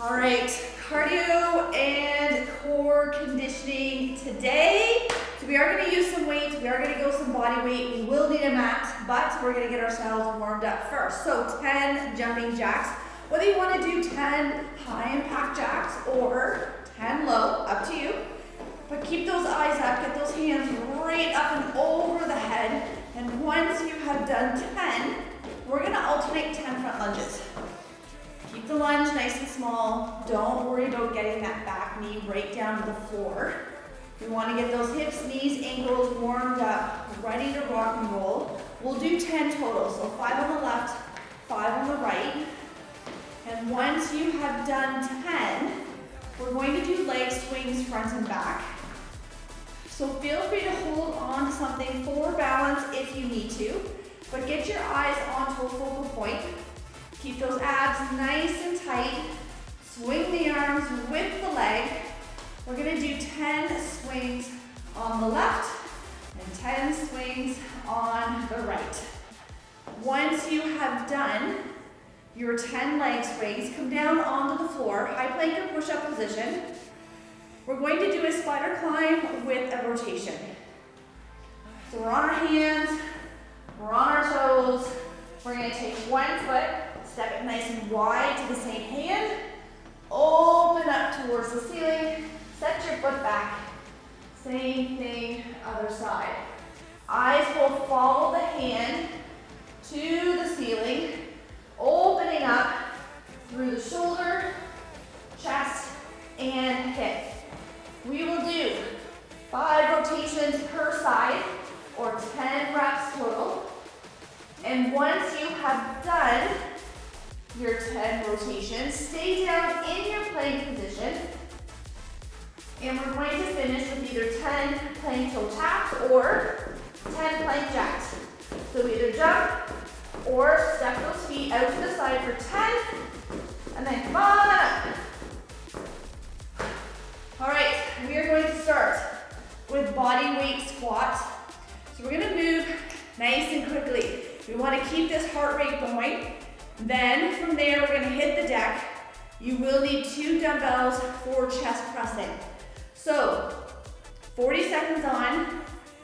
All right, cardio and core conditioning today. So we are going to use some weights, we are going to go some body weight, we will need a mat, but we're going to get ourselves warmed up first. So 10 jumping jacks, whether you want to do 10 high impact jacks or 10 low, up to you. But keep those eyes up, get those hands right up and over the head. And once you have done 10, we're going to alternate 10 front lunges. Keep the lunge nice and small. Don't worry about getting that back knee right down to the floor. We want to get those hips, knees, ankles warmed up, ready to rock and roll. We'll do 10 total, so 5 on the left, 5 on the right. And once you have done 10, we're going to do leg swings front and back. So feel free to hold on to something for balance if you need to, but get your eyes onto a focal point. Keep those abs nice and tight. Swing the arms with the leg. We're gonna do 10 swings on the left and 10 swings on the right. Once you have done your 10 leg swings, come down onto the floor, high plank or push-up position. We're going to do a spider climb with a rotation. So we're on our hands, we're on our toes. We're gonna take one foot, step it nice and wide to the same hand, open up towards the ceiling, set your foot back. Same thing, other side. Eyes will follow the hand to the ceiling, opening up through the shoulder, chest, and hip. We will do 5 rotations per side, or 10 reps total. And once you have done your 10 rotations, stay down in your plank position. And we're going to finish with either 10 plank toe taps or 10 plank jacks. So either jump or step those feet out to the side for 10, and then come on up. All right, we are going to start with body weight squats. So we're gonna move nice and quickly. We want to keep this heart rate going. Then from there, we're going to hit the deck. You will need 2 dumbbells for chest pressing. So 40 seconds on,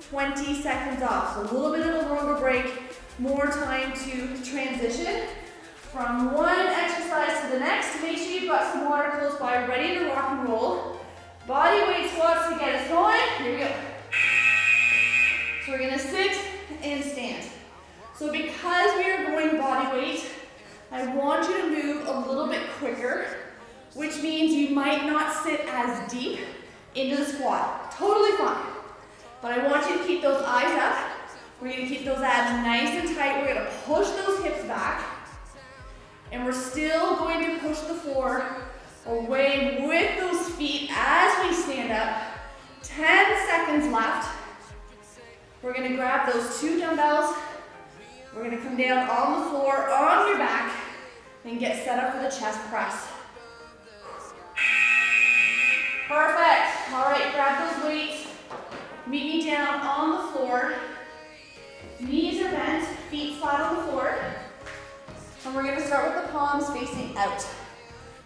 20 seconds off. So a little bit of a longer break, more time to transition from one exercise to the next. Make sure you've got some water close by, ready to rock and roll. Body weight squats to get us going. Here we go. So we're going to sit and stand. So because we are going body weight, I want you to move a little bit quicker, which means you might not sit as deep into the squat. Totally fine. But I want you to keep those eyes up. We're going to keep those abs nice and tight. We're going to push those hips back. And we're still going to push the floor away with those feet as we stand up. 10 seconds left. We're going to grab those 2 dumbbells. We're going to come down on the floor, on your back, and get set up for the chest press. Perfect. All right, grab those weights. Meet me down on the floor. Knees are bent, feet flat on the floor. And we're going to start with the palms facing out.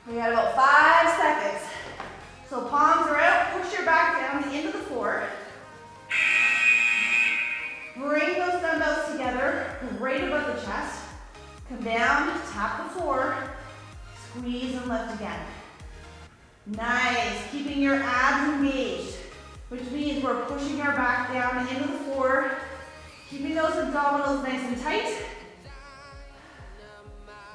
We got about 5 seconds. So palms are out, push your back down into the floor. Bring those dumbbells together, right above the chest. Come down, tap the floor, squeeze and lift again. Nice, keeping your abs engaged, which means we're pushing our back down into the floor, keeping those abdominals nice and tight.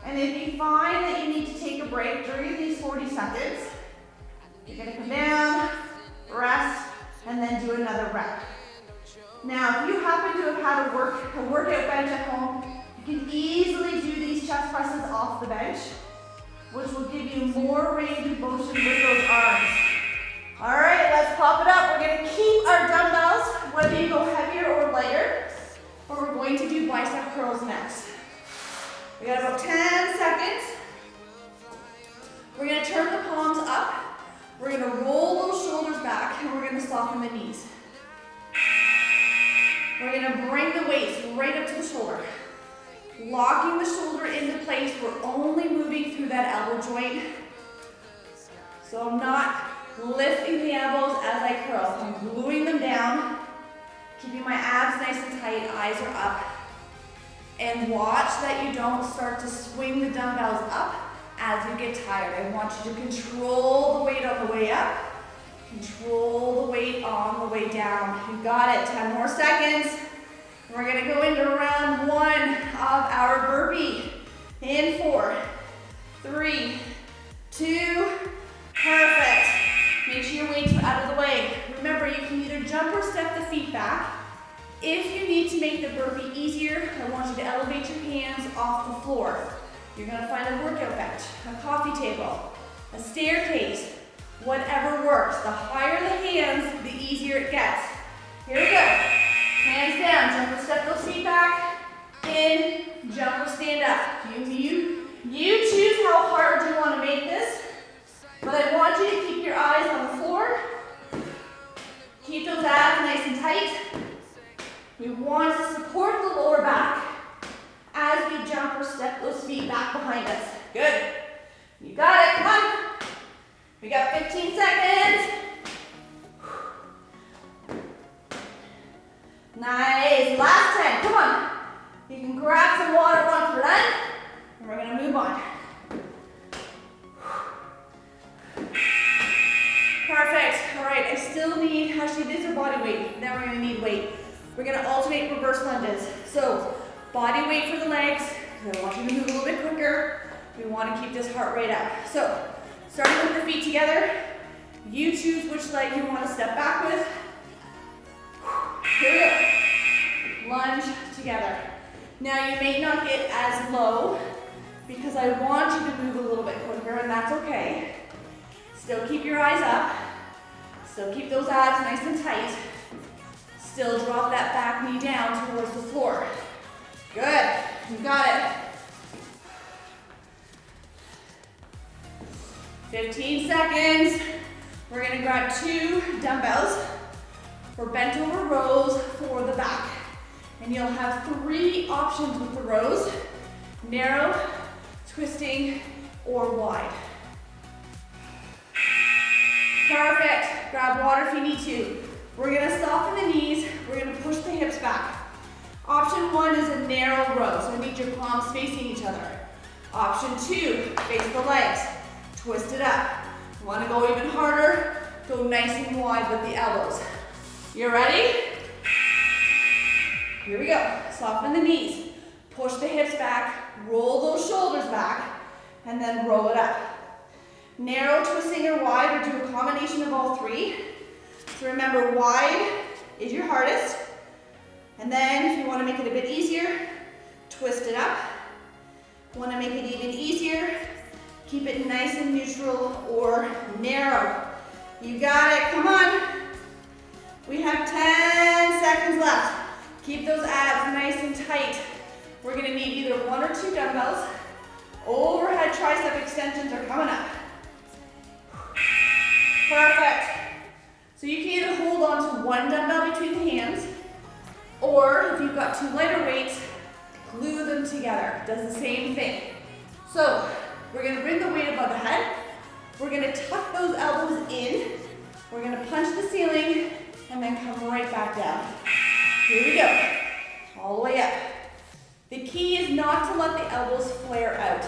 And if you find that you need to take a break during these 40 seconds, you're gonna come down, rest, and then do another rep. Now, if you happen to have had a workout bench at home, you can easily do these chest presses off the bench, which will give you more range of motion with those arms. All right, let's pop it up. We're gonna keep our dumbbells, whether you go heavier or lighter, or we're going to do bicep curls next. We got about 10 seconds. We're gonna turn the palms up. We're gonna roll those shoulders back, and we're gonna soften the knees. We're gonna bring the weights right up to the shoulder. Locking the shoulder into place, we're only moving through that elbow joint. So I'm not lifting the elbows as I curl. I'm gluing them down, keeping my abs nice and tight, eyes are up. And watch that you don't start to swing the dumbbells up as you get tired. I want you to control the weight on the way up, control the weight on the way down. You got it, 10 more seconds. We're gonna go into round 1 of our burpee. In 4, 3, 2, perfect. Make sure your weights are out of the way. Remember, you can either jump or step the feet back. If you need to make the burpee easier, I want you to elevate your hands off the floor. You're gonna find a workout bench, a coffee table, a staircase, whatever works. The higher the hands, the easier it gets. Here we go. Hands down, jump or step those feet back. In, jump or stand up. You choose how hard you want to make this, but I want you to keep your eyes on the floor. Keep those abs nice and tight. We want to support the lower back as we jump or step those feet back behind us. Good. You got it, come on. We got 15 seconds. Nice, last 10, come on. You can grab some water once we're done, and we're gonna move on. Perfect, all right, I still need, actually these are body weight, then we're gonna need weight. We're gonna alternate reverse lunges. So, body weight for the legs, I want you to move a little bit quicker. We wanna keep this heart rate up. So, starting with the feet together, you choose which leg you wanna step back with. Here we go. Lunge together. Now you may not get as low because I want you to move a little bit quicker, and that's okay. Still keep your eyes up. Still keep those abs nice and tight. Still drop that back knee down towards the floor. Good. You got it. 15 seconds. We're gonna grab 2 dumbbells for bent over rows for the back. And you'll have 3 options with the rows: narrow, twisting, or wide. Perfect. Grab water if you need to. We're gonna soften the knees. We're gonna push the hips back. Option 1 is a narrow row, so I need your palms facing each other. Option 2, face the legs. Twist it up. You wanna go even harder? Go nice and wide with the elbows. You ready? Here we go. Soften the knees. Push the hips back. Roll those shoulders back. And then roll it up. Narrow, twisting, or wide, or do a combination of all 3. So remember, wide is your hardest. And then if you want to make it a bit easier, twist it up. Want to make it even easier, keep it nice and neutral or narrow. You got it. Come on. We have 10 seconds left. Keep those abs nice and tight. We're gonna need either 1 or 2 dumbbells. Overhead tricep extensions are coming up. Perfect. So you can either hold on to 1 dumbbell between the hands, or if you've got 2 lighter weights, glue them together. Does the same thing. So we're gonna bring the weight above the head. We're gonna tuck those elbows in. We're gonna punch the ceiling and then come right back down. Here we go. All the way up. The key is not to let the elbows flare out.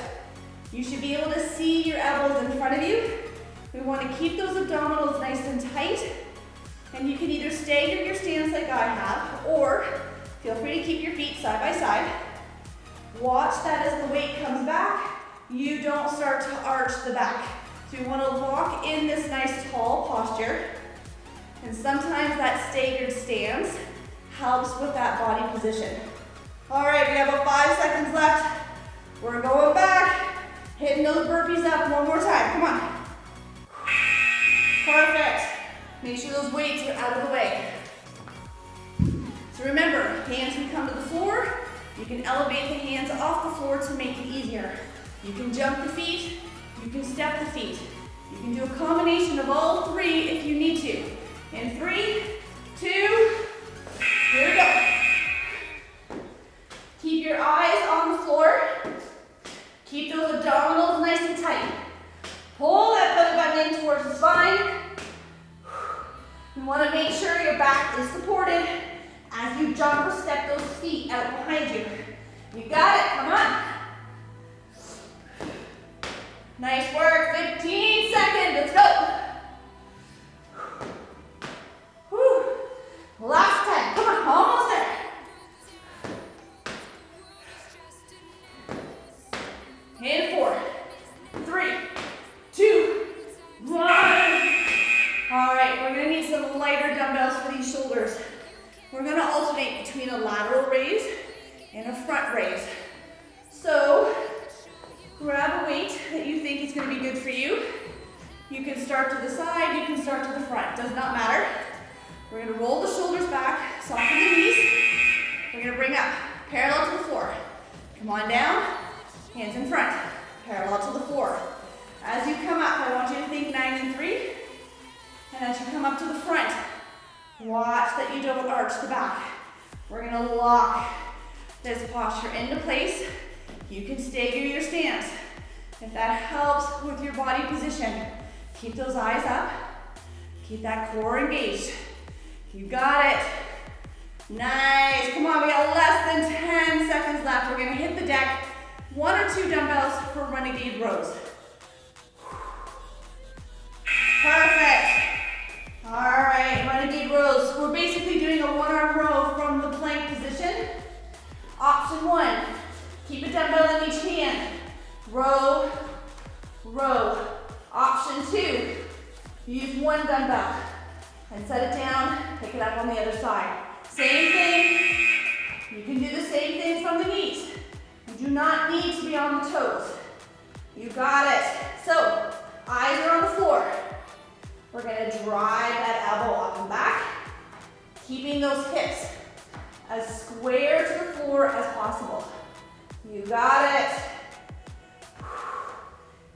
You should be able to see your elbows in front of you. We want to keep those abdominals nice and tight. And you can either stagger your stance like I have, or feel free to keep your feet side by side. Watch that as the weight comes back, you don't start to arch the back. So you want to lock in this nice tall posture. And sometimes that staggered stance helps with that body position. All right, we have about 5 seconds left. We're going back, hitting those burpees up one more time. Come on. Perfect. Make sure those weights are out of the way. So remember, hands can come to the floor. You can elevate the hands off the floor to make it easier. You can jump the feet. You can step the feet. You can do a combination of all 3 if you need to. In 3, 2, here we go. Keep your eyes on the floor. Keep those abdominals nice and tight. Pull that belly button in towards You want to make sure your back is supported as you jump or step those feet out behind you. You got it, come on. Nice work, 15 seconds, let's go. Whew. Last 10, come on, almost there. And 4, 3, 2, 1. All right, we're gonna need some lighter dumbbells for these shoulders. We're gonna alternate between a lateral raise and a front raise. So, grab a weight that you think is gonna be good for you. You can start to the side, you can start to the front, does not matter. We're gonna roll the shoulders back, soften the knees. We're gonna bring up, parallel to the floor. Come on down, hands in front, parallel to the floor. As you come up, I want you to think 9 and 3. And as you come up to the front, watch that you don't arch the back. We're gonna lock this posture into place. You can stagger your stance. If that helps with your body position, keep those eyes up. Keep that core engaged. You got it. Nice. Come on, we got less than 10 seconds left. We're gonna hit the deck. 1 or 2 dumbbells for renegade rows. Perfect. All right, renegade rows. We're basically doing a 1-arm row from the plank position. Option 1, keep a dumbbell in each hand. Row, row. Option 2, use 1 dumbbell and set it down, pick it up on the other side. Same thing. You can do the same thing from the knees. You do not need to be on the toes. You got it. So, eyes are on the floor. We're gonna drive that elbow up and back, keeping those hips as square to the floor as possible. You got it.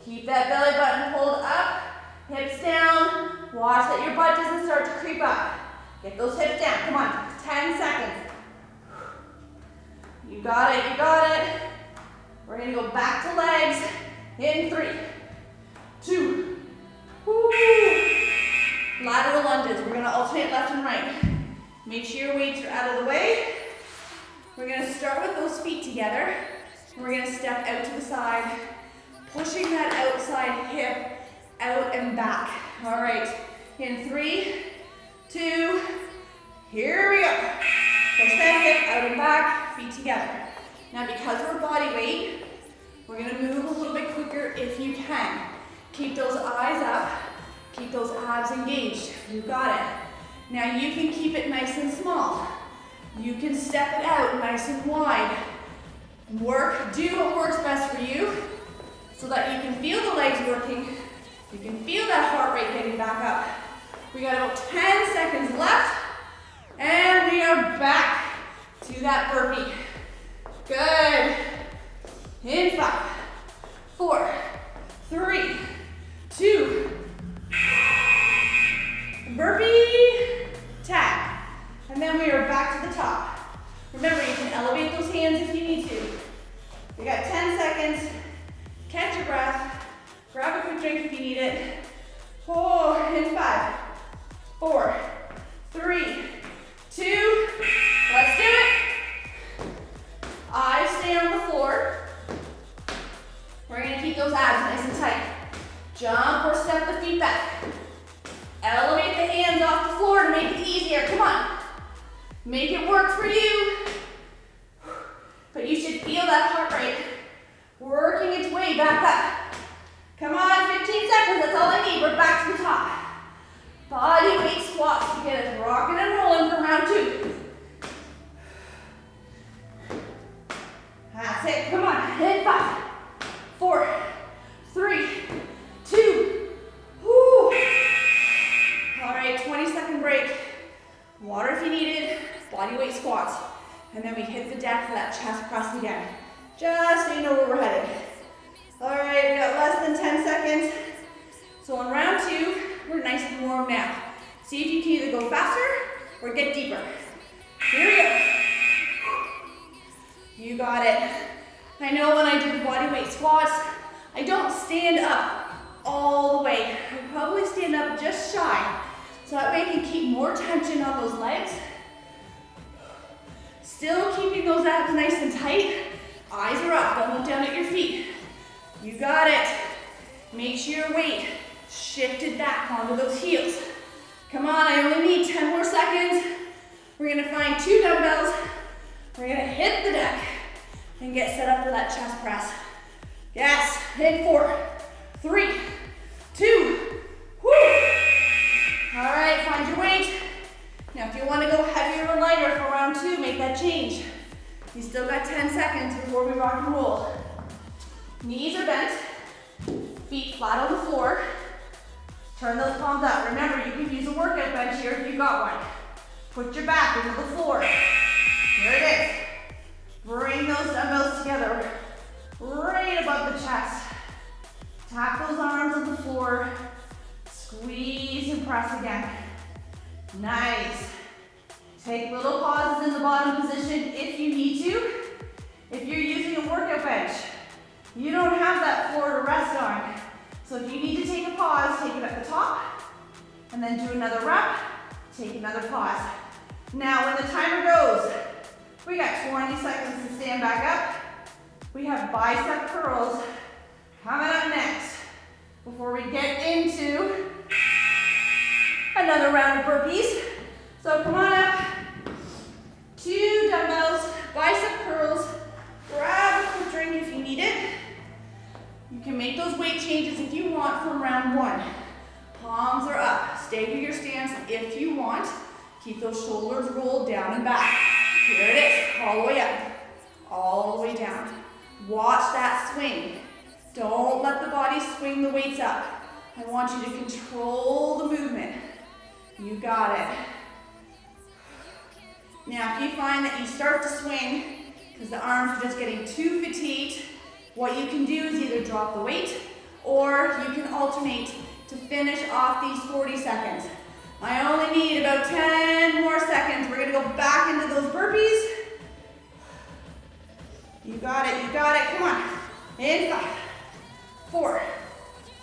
Keep that belly button pulled up, hips down. Watch that your butt doesn't start to creep up. Get those hips down, come on, 10 seconds. You got it, you got it. We're gonna go back to legs in 3, 2, woo. Lateral lunges. We're gonna alternate left and right. Make sure your weights are out of the way. We're gonna start with those feet together. We're gonna step out to the side, pushing that outside hip out and back. All right, in 3, 2, here we go. Push that hip out and back, feet together. Now because we're body weight, we're gonna move a little bit quicker if you can. Keep those eyes up. Keep those abs engaged. You got it. Now you can keep it nice and small. You can step it out nice and wide. Do what works best for you so that you can feel the legs working. You can feel that heart rate getting back up. We got about 10 seconds left and we are back to that burpee. Good. In 5, 4, 3, 2, burpee, tap. And then we are back to the top. Remember, you can elevate those hands if you need to. We got 10 seconds. Catch your breath. Grab a quick drink if you need it. Oh, in 5, 4, 3, 2, let's do it. Eyes stay on the floor. We're gonna keep those abs nice and tight. Jump or step the feet back. Elevate the hands off the floor to make it easier. Come on. Make it work for you. But you should feel that heart rate working its way back up. Come on, 15 seconds. That's all I need. We're back to the top. Body weight squats to get us rocking and rolling for round 2. That's it. Come on. In 5, 4, 3, 2. Woo. All right, 20-second break. Water if you need it. Body weight squats. And then we hit the deck for that chest press again. Just so you know where we're headed. All right, we got less than 10 seconds. So on round 2, we're nice and warm now. See if you can either go faster or get deeper. Here we go. You got it. I know when I do the body weight squats, I don't stand up all the way. I probably stand up just shy. So that way I can keep more tension on those legs. Still keeping those abs nice and tight. Eyes are up, don't look down at your feet. You got it. Make sure your weight shifted back onto those heels. Come on, I only need 10 more seconds. We're gonna find 2 dumbbells. We're gonna hit the deck and get set up for that chest press. Yes, in 4, 3, 2, whoo. All right, find your weight. Now if you wanna go heavier or lighter for round 2, make that change. You still got 10 seconds before we rock and roll. Knees are bent, feet flat on the floor. Turn those palms up. Remember, you can use a workout bench here if you got one. Put your back into the floor. Here it is. Bring those dumbbells together, right above the chest. Tap those arms on the floor. Squeeze and press again. Nice. Take little pauses in the bottom position if you need to. If you're using a workout bench, you don't have that floor to rest on. So if you need to take a pause, take it at the top, and then do another rep, take another pause. Now when the timer goes, we got 20 seconds to stand back up. We have bicep curls coming up next before we get into another round of burpees. So come on up, 2 dumbbells, bicep curls, grab a quick drink if you need it. You can make those weight changes if you want from round 1. Palms are up, stay to your stance if you want. Keep those shoulders rolled down and back. Here it is, all the way up, all the way down. Watch that swing. Don't let the body swing the weights up. I want you to control the movement. You got it. Now, if you find that you start to swing because the arms are just getting too fatigued, what you can do is either drop the weight or you can alternate to finish off these 40 seconds. I only need about 10 more seconds. We're gonna go back into those burpees. You got it, come on. In 5, 4,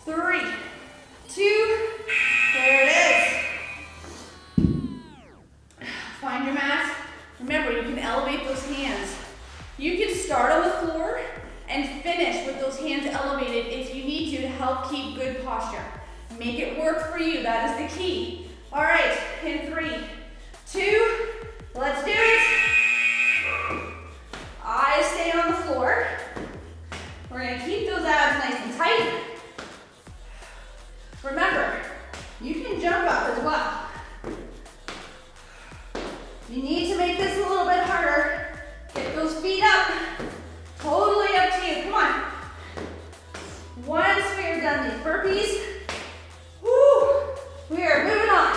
3, 2, there it is. Find your mat. Remember, you can elevate those hands. You can start on the floor and finish with those hands elevated if you need to help keep good posture. Make it work for you, that is the key. All right, in 3, 2, let's do it. Eyes stay on the floor. We're gonna keep those abs nice and tight. Remember, you can jump up as well. You need to make this a little bit harder. Get those feet up. Totally up to you, come on. Once we are done these burpees, we are moving on.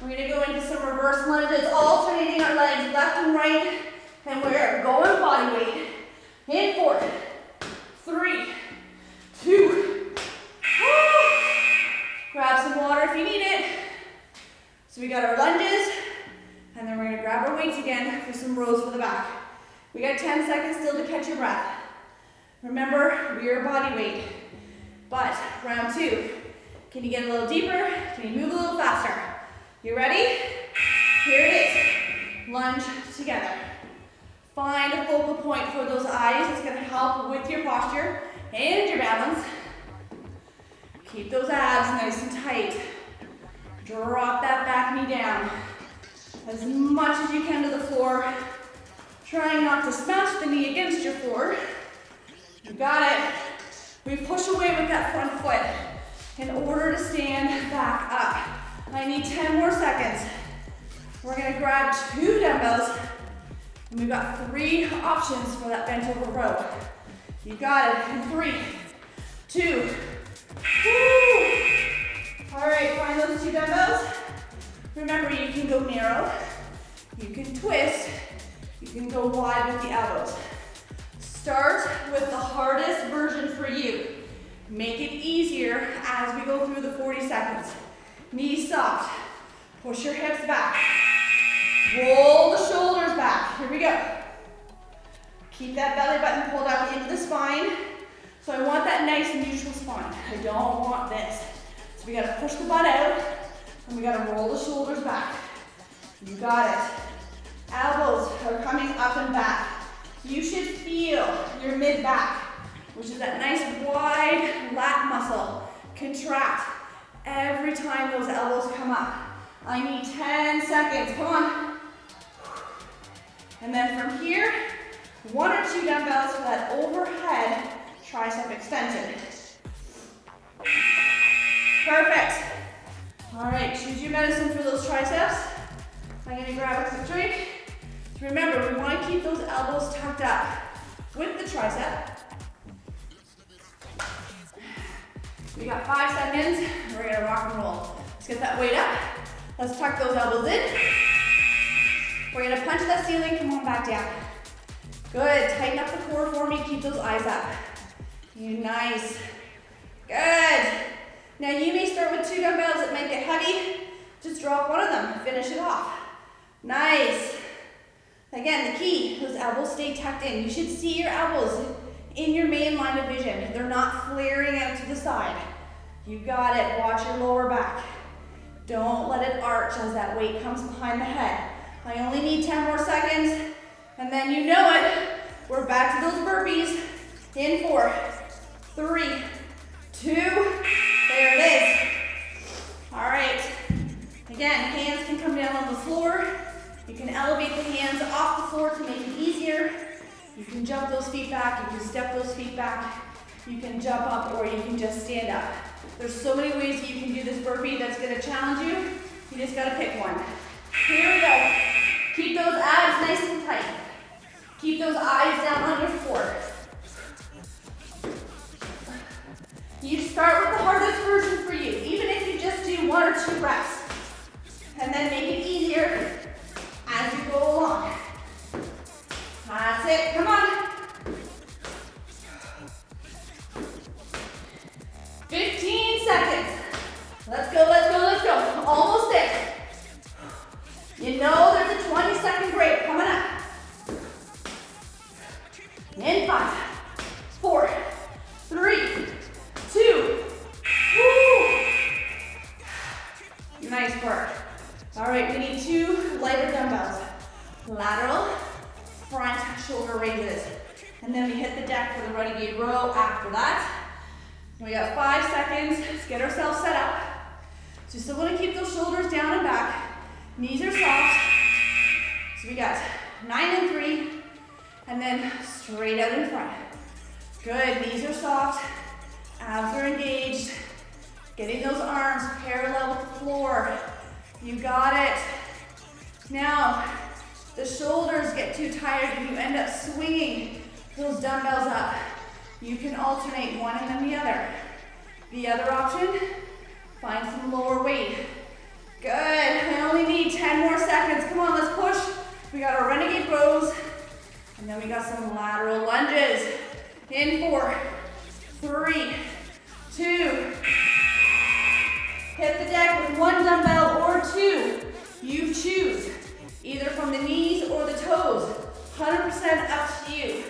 We're gonna go into some reverse lunges, alternating our legs left and right, and we're going body weight. In 4, 3, 2, grab some water if you need it. So we got our lunges, and then we're gonna grab our weights again for some rows for the back. We got 10 seconds still to catch your breath. Remember, we are body weight. But round 2, can you get a little deeper? Can you move a little faster? You ready? Here it is. Lunge together. Find a focal point for those eyes. It's gonna help with your posture and your balance. Keep those abs nice and tight. Drop that back knee down as much as you can to the floor. Trying not to smash the knee against your floor. You got it. We push away with that front foot in order to stand back up. I need 10 more seconds. We're gonna grab 2 dumbbells, and we've got 3 options for that bent over row. You got it, in 3, 2, woo. All right, find those 2 dumbbells. Remember, you can go narrow, you can twist, you can go wide with the elbows. Start with the hardest version for you. Make it easier as we go through the 40 seconds. Knees soft. Push your hips back. Roll the shoulders back. Here we go. Keep that belly button pulled up into the spine. So I want that nice neutral spine. I don't want this. So We gotta push the butt out, and we gotta roll the shoulders back. You got it. Elbows are coming up and back. You should feel your mid-back, which is that nice wide lat muscle, contract every time those elbows come up. I need 10 seconds, come on. And then from here, 1 or 2 dumbbells for that overhead tricep extension. Perfect. All right, choose your medicine for those triceps. I'm gonna grab a quick drink. Remember, we wanna keep those elbows tucked up with the tricep. We got 5 seconds, we're gonna rock and roll. Let's get that weight up. Let's tuck those elbows in. We're gonna punch that ceiling, come on back down. Good, tighten up the core for me, keep those eyes up. Nice, good. Now you may start with 2 dumbbells, it might get heavy. Just drop one of them, finish it off. Nice. Again, the key, those elbows stay tucked in. You should see your elbows in your main line of vision. They're not flaring out to the side. You got it, watch your lower back. Don't let it arch as that weight comes behind the head. I only need 10 more seconds, and then you know it. We're back to those burpees. In 4, 3, 2, there it is. All right, again, hands can come down on the floor. You can elevate the hands off the floor to make it easier. You can jump those feet back, you can step those feet back, you can jump up, or you can just stand up. There's so many ways that you can do this burpee that's gonna challenge you. You just gotta pick one. Here we go. Keep those abs nice and tight. Keep those eyes down on your floor. You start with the hardest version for you, even if you just do 1 or 2 reps. And then make it easier as you go along. That's it, come on. 15 seconds. Let's go, let's go, let's go. Almost there. You know there's a 20-second break coming up. In 5, 4, 3, 2. Woo. Nice work. All right, we need 2 lighter dumbbells. Lateral, front shoulder raises. And then we hit the deck for the renegade row after that. We got 5 seconds. Let's get ourselves set up. So you still want to keep those shoulders down and back. Knees are soft. So we got 9 and 3. And then straight out in front. Good, knees are soft. Abs are engaged. Getting those arms parallel with the floor. You got it. Now, the shoulders get too tired and you end up swinging those dumbbells up. You can alternate one and then the other. The other option, find some lower weight. Good, I only need 10 more seconds. Come on, let's push. We got our renegade rows, and then we got some lateral lunges. In 4, 3, 2. Hit the deck with 1 dumbbell or 2. You choose, either from the knees or the toes. 100% up to you.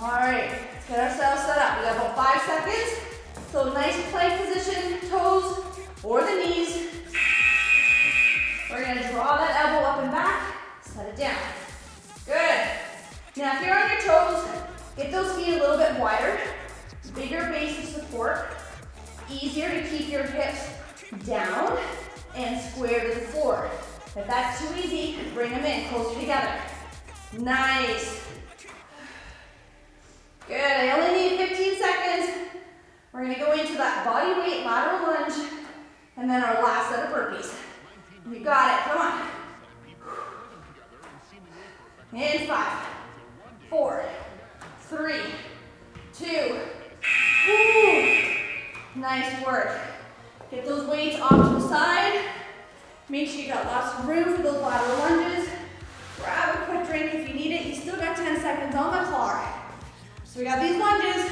All right, let's get ourselves set up. We got about 5 seconds. So nice plank position, toes or the knees. We're gonna draw that elbow up and back, set it down. Good. Now if you're on your toes, get those feet a little bit wider. Bigger base of support. Easier to keep your hips down and square to the floor. If that's too easy, bring them in closer together. Nice. Good, I only need 15 seconds. We're gonna go into that body weight lateral lunge and then our last set of burpees. You got it, come on. In 5, 4, 3, 2. Woo. Nice work. Get those weights off to the side. Make sure you got lots of room for those lateral lunges. Grab a quick drink if you need it. You still got 10 seconds on the clock. So we got these lunges,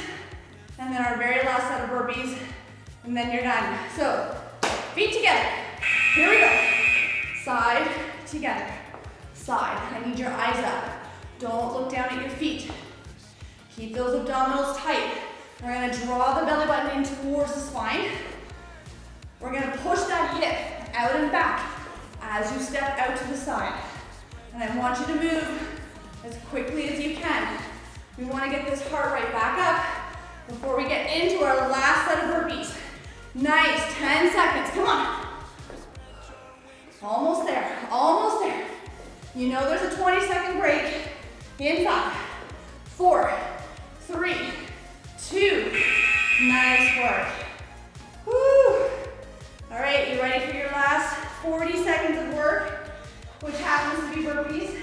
and then our very last set of burpees, and then you're done. So, feet together. Here we go. Side, together. Side. I need your eyes up. Don't look down at your feet. Keep those abdominals tight. We're gonna draw the belly button in towards the spine. We're gonna push that hip out and back as you step out to the side. And I want you to move as quickly as you can. We wanna get this heart rate back up before we get into our last set of burpees. Nice, 10 seconds, come on. Almost there, almost there. You know there's a 20-second break. In 5, 4, 3, 2. Nice work. Woo. All right, you ready for your last 40 seconds of work, which happens to be burpees?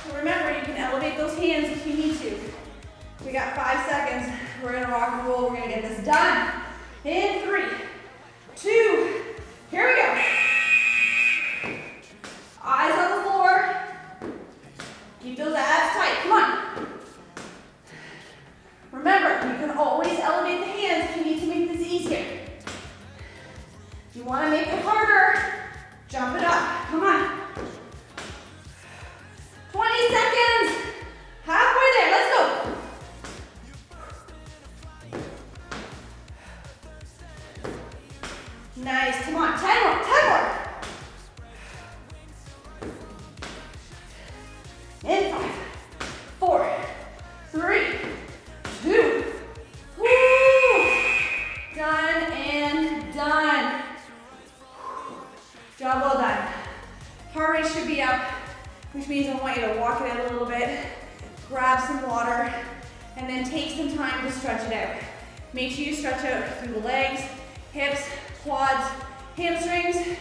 So remember, you can elevate those hands if you need to. We got 5 seconds. We're gonna rock and roll. We're gonna get this done. In 3, 2, here we go. Eyes on the floor. Keep those abs tight, come on. Remember, you can always elevate the hands if you need to make this easier. If you want to make it harder, jump it up, come on. 20 seconds, halfway there, let's go. Nice, come on, 10 more, 10 more. In 5, 4, 3, 2, woo! Done and done. Job well done. Heart rate should be up, which means I want you to walk it out a little bit, grab some water, and then take some time to stretch it out. Make sure you stretch out through the legs, hips, quads, hamstrings.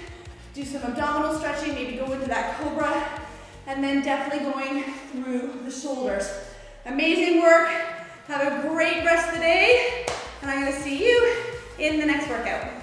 Do some abdominal stretching, maybe go into that cobra. And then definitely going through the shoulders. Amazing work. Have a great rest of the day. And I'm gonna see you in the next workout.